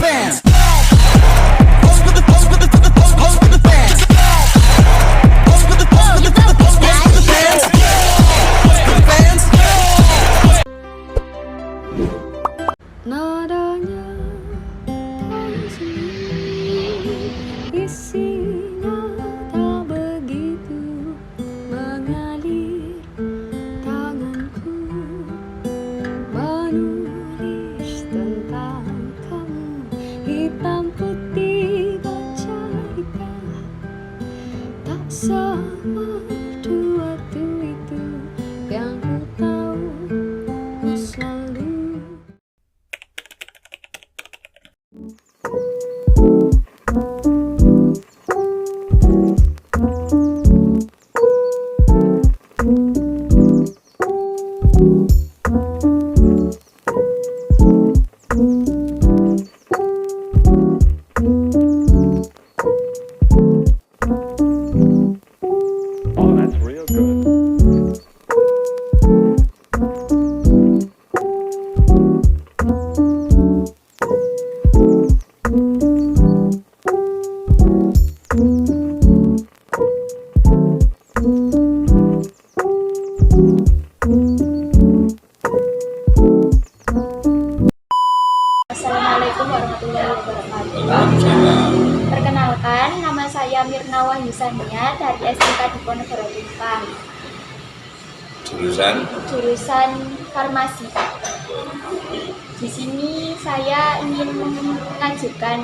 bands. Nadanya tak sendiri, isinya tak begitu mengalir. Tanganku menulis tentang kamu, hitam putih baca hitam. Tak sama waktu itu yang ku tahu ku selalu. Oh, that's real good. Assalamualaikum warahmatullahi wabarakatuh. Waalaikumsalam. Perkenalkan, nama saya Mirna Wahyusania dari SMK Diponegoro Tumpang, jurusan farmasi. Di sini saya ingin mengajukan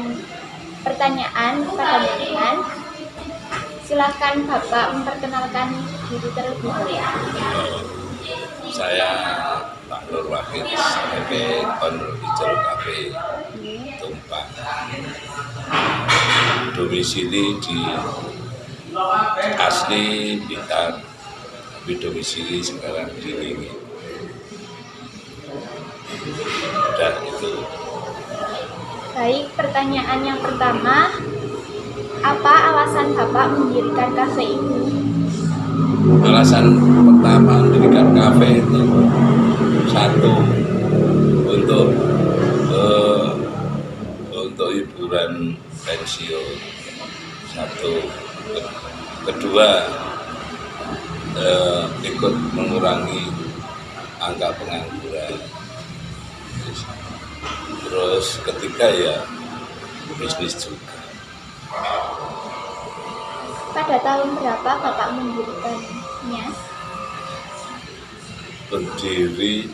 pertanyaan kepada jenengan. Silahkan Bapak memperkenalkan diri terlebih dahulu. Saya Pak Nur Wahid sebagai owner Hijau Cafe Tumpang. Domisili di asli Blitar, tapi domisili sekarang di Lingi. Dan itu Baik, pertanyaan yang pertama, apa alasan Bapak mendirikan kafe ini? alasan pertama mendirikan kafe itu satu untuk hiburan pensiun, satu kedua ikut mengurangi angka pengangguran, terus ketiga ya bisnis juga. Pada tahun berapa Bapak mendirikannya? Berdiri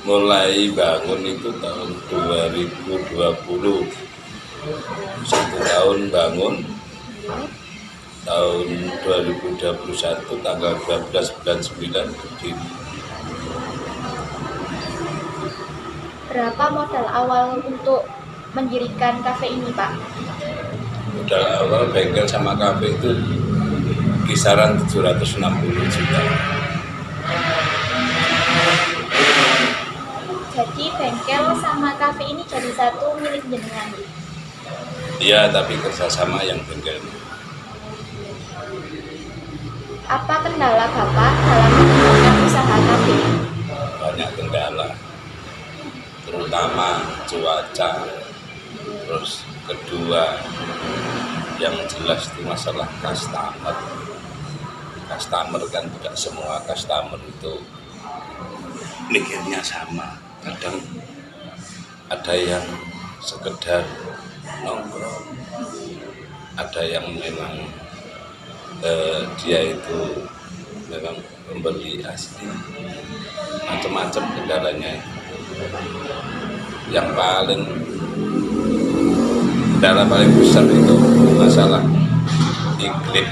mulai bangun itu tahun 2020, 1 tahun bangun, tahun 2021 tanggal 12 bulan 9 berdiri. Berapa modal awal untuk mendirikan kafe ini, Pak? Modal awal bengkel sama kafe itu kisaran 760 juta. Jadi bengkel sama kafe ini jadi satu milik jenengan. Iya, tapi kerjasama yang bengkel. Apa kendala Bapak dalam melakukan usaha kafe? Banyak kendala, terutama cuaca. Terus kedua, yang jelas itu masalah customer. Customer kan tidak semua customer itu mikirnya sama. Kadang ada yang sekedar nongkrong, ada yang memang dia itu memang pembeli asli, macam-macam kendalanya. Yang kendala paling besar itu masalah iklim.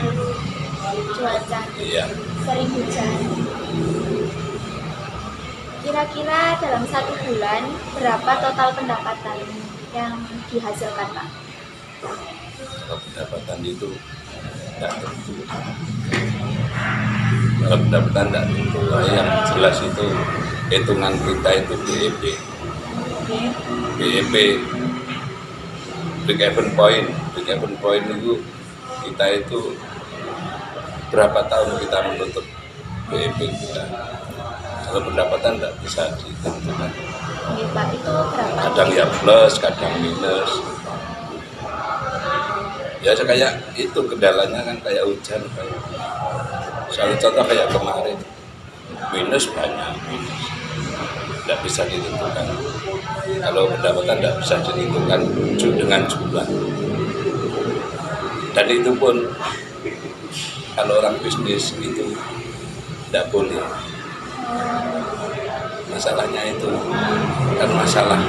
Cuaca, Iya. sering hujan. Kira-kira dalam 1 bulan berapa total pendapatan yang dihasilkan, Pak? Kalau pendapatan itu tidak tentu. Kalau pendapatan tidak tentu, yang jelas itu hitungan kita itu BEP. BEP, break even point. Break even point itu kita itu berapa tahun kita menutup BEP kita. Kalau pendapatan tidak bisa ditentukan. Oke, Pak, itu berapa? Kadang ya plus, kadang minus. Ya kayak itu kendalanya kan kayak hujan. Satu contoh kayak kemarin, minus banyak, minus. Tidak bisa ditentukan. Kalau pendapatan tidak bisa ditentukan dengan jumlah. Dan itu pun kalau orang bisnis itu tidak boleh. Masalahnya itu kan masalah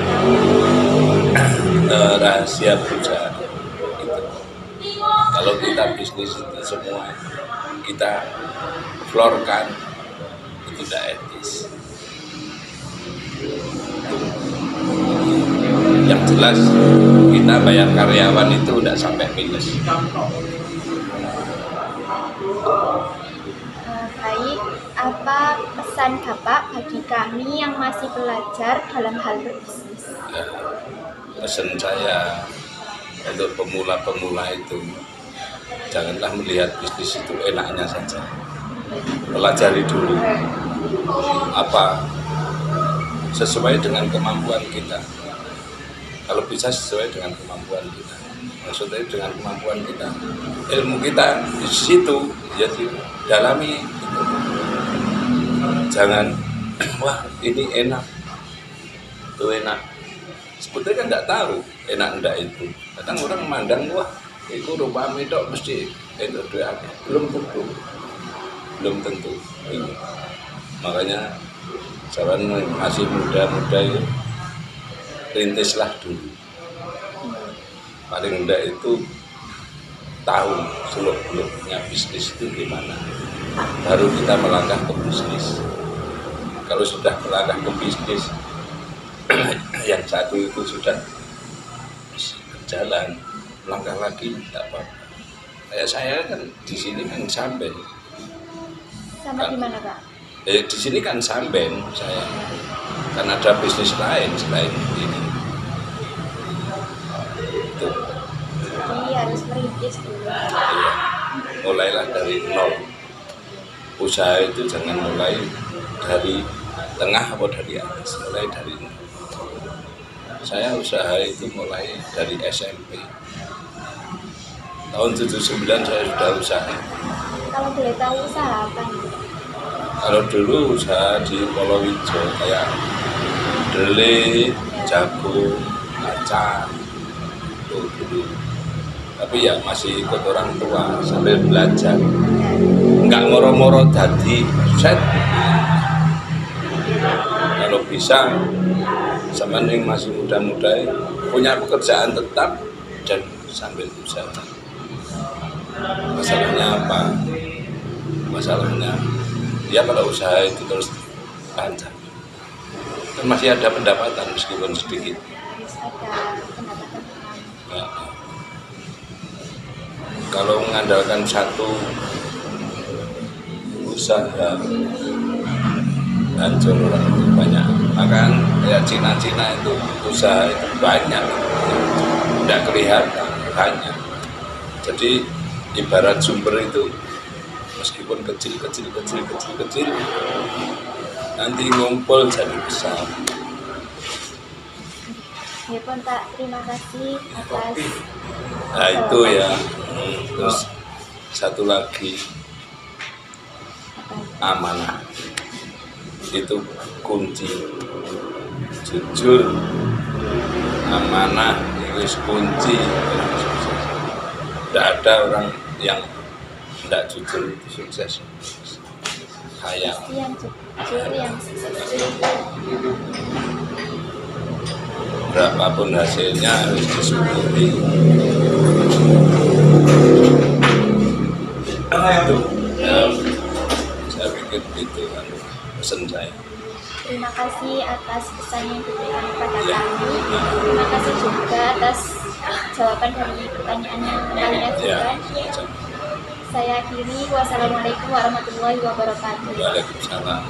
rahasia perusahaan. Gitu. Kalau kita bisnis itu semua kita florkan, itu tidak etis. Yang jelas kita bayar karyawan itu tidak sampai minus. Baik, apa pesan Bapak bagi kami yang masih belajar dalam hal berbisnis? Ya, pesan saya untuk pemula-pemula itu janganlah melihat bisnis itu enaknya saja. Pelajari dulu apa sesuai dengan kemampuan kita. Kalau bisa sesuai dengan kemampuan kita. Maksudnya dengan kemampuan kita, ilmu kita di situ ya dalami. Jangan wah ini enak, itu enak. Sebetulnya kan tidak tahu enak enggak itu. Kadang orang memandang wah itu rupa medok mesti itu belum tentu. Ini. Makanya saran masih muda-muda itu rintislah dulu. Paling enggak itu tahu seluk-beluknya bisnis itu gimana. Baru kita melangkah ke bisnis. Kalau sudah melangkah ke bisnis, yang satu itu sudah berjalan, melangkah lagi tidak apa-apa. Kayak saya kan di sini kan samben. Sama di mana, Pak? Di sini kan samben saya. Kan ada bisnis lain selain ini. Itu. Jadi harus merintis dulu. Iya. Mulailah dari nol. Usaha itu jangan mulai dari tengah atau dari atas, mulai dari nol. Saya usaha itu mulai dari SMP. Tahun 79 saya sudah usaha. Kalau boleh tahu usaha apa nih? Kalau dulu usaha di Polowijo kayak dele, jagung, kacang, itu dulu. Tapi ya masih ikut orang tua sambil belajar. Enggak moro-moro jadi set. Kalau bisa sama yang masih muda-muda punya pekerjaan tetap dan sambil usaha. Masalahnya apa? Masalahnya ya kalau usaha itu terus lancar. Dan masih ada pendapatan meskipun sedikit. Harus ada pendapatan. Ya. Kalau mengandalkan satu usaha hancur orang itu banyak. Makan ya Cina-Cina itu usaha itu banyak, tidak kelihatan banyak. Jadi ibarat sumber itu meskipun kecil, nanti ngumpul jadi besar. Ya pun Pak, terima kasih atas Nah itu ya. Terus satu lagi amanah itu kunci. Jujur, amanah itu kunci. Tidak ada orang yang tidak jujur itu sukses. Kayak yang jujur, yang sukses itu berapapun hasilnya harus disyukuri. Itu ya, saya pikir itu kan pesan saya. terima kasih atas pesan yang diberikan kepada Ya. kami. Terima kasih juga atas jawaban dari pertanyaan yang kami Ya, ajukan. Saya akhiri. Wassalamualaikum warahmatullahi wabarakatuh. Waalaikumsalam.